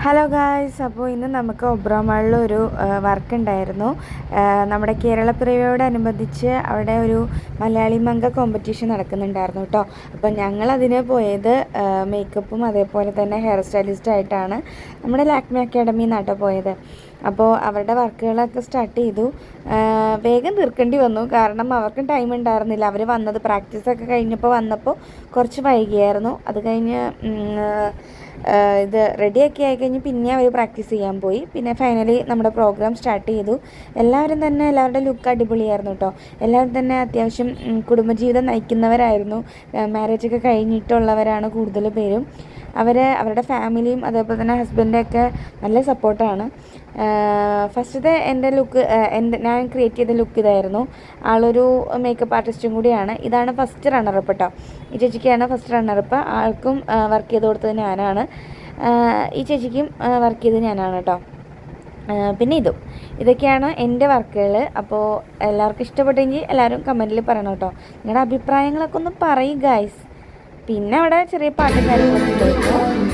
Hello guys, അപ്പോൾ ഇന്ന് നമുക്ക് ഒബ്രോമാളിലൊരു വർക്ക് ഉണ്ടായിരുന്നു. നമ്മുടെ കേരളപ്പിറവിയോടനുബന്ധിച്ച് അവിടെ ഒരു മലയാളി മംഗ കോമ്പറ്റീഷൻ നടക്കുന്നുണ്ടായിരുന്നു കേട്ടോ. അപ്പോൾ ഞങ്ങളതിന് പോയത് മേക്കപ്പും അതേപോലെ തന്നെ ഹെയർ സ്റ്റൈലിസ്റ്റായിട്ടാണ് നമ്മുടെ ലാക്മി അക്കാഡമിയിൽ നിന്നാട്ടോ പോയത്. അപ്പോൾ അവരുടെ വർക്കുകളൊക്കെ സ്റ്റാർട്ട് ചെയ്തു. വേഗം തീർക്കേണ്ടി വന്നു, കാരണം അവർക്കും ടൈം ഉണ്ടായിരുന്നില്ല. അവർ വന്നത് പ്രാക്ടീസൊക്കെ കഴിഞ്ഞപ്പോൾ വന്നപ്പോൾ കുറച്ച് വൈകിയായിരുന്നു. അത് കഴിഞ്ഞ് ഇത് റെഡിയൊക്കെ ആയിക്കഴിഞ്ഞ് പിന്നെ അവർ പ്രാക്ടീസ് ചെയ്യാൻ പോയി. പിന്നെ ഫൈനലി നമ്മുടെ പ്രോഗ്രാം സ്റ്റാർട്ട് ചെയ്തു. എല്ലാവരുടെ ലുക്ക് അടിപൊളിയായിരുന്നു കേട്ടോ. എല്ലാവരും തന്നെ അത്യാവശ്യം കുടുംബജീവിതം നയിക്കുന്നവരായിരുന്നു. മാരേജൊക്കെ കഴിഞ്ഞിട്ടുള്ളവരാണ് കൂടുതൽ പേരും. അവരുടെ ഫാമിലിയും അതേപോലെ തന്നെ ഹസ്ബൻഡൊക്കെ നല്ല സപ്പോർട്ടാണ്. ഫസ്റ്റത്തെ എൻ്റെ ലുക്ക് ഞാൻ ക്രിയേറ്റ് ചെയ്ത ലുക്ക് ഇതായിരുന്നു. ആളൊരു മേക്കപ്പ് ആർട്ടിസ്റ്റും കൂടിയാണ്. ഇതാണ് ഫസ്റ്റ് റണ്ണറപ്പ് കേട്ടോ. ഈ ചേച്ചിക്കാണ് ഫസ്റ്റ് റണ്ണറപ്പ്. ആൾക്കും വർക്ക് ചെയ്ത് കൊടുത്തത് ഞാനാണ്. ഈ ചേച്ചിക്കും വർക്ക് ചെയ്തത് ഞാനാണ് കേട്ടോ. പിന്നെ ഇതൊക്കെയാണ് എൻ്റെ വർക്കുകൾ. അപ്പോൾ എല്ലാവർക്കും ഇഷ്ടപ്പെട്ടെങ്കിൽ എല്ലാവരും കമൻറ്റിൽ പറയണം കേട്ടോ. നിങ്ങളുടെ അഭിപ്രായങ്ങളൊക്കെ ഒന്ന് പറയും ഗൈസ്. പിന്നെ അവിടെ ചെറിയ പാട്ടും കാര്യങ്ങളൊക്കെ ഉണ്ടായിരുന്നു.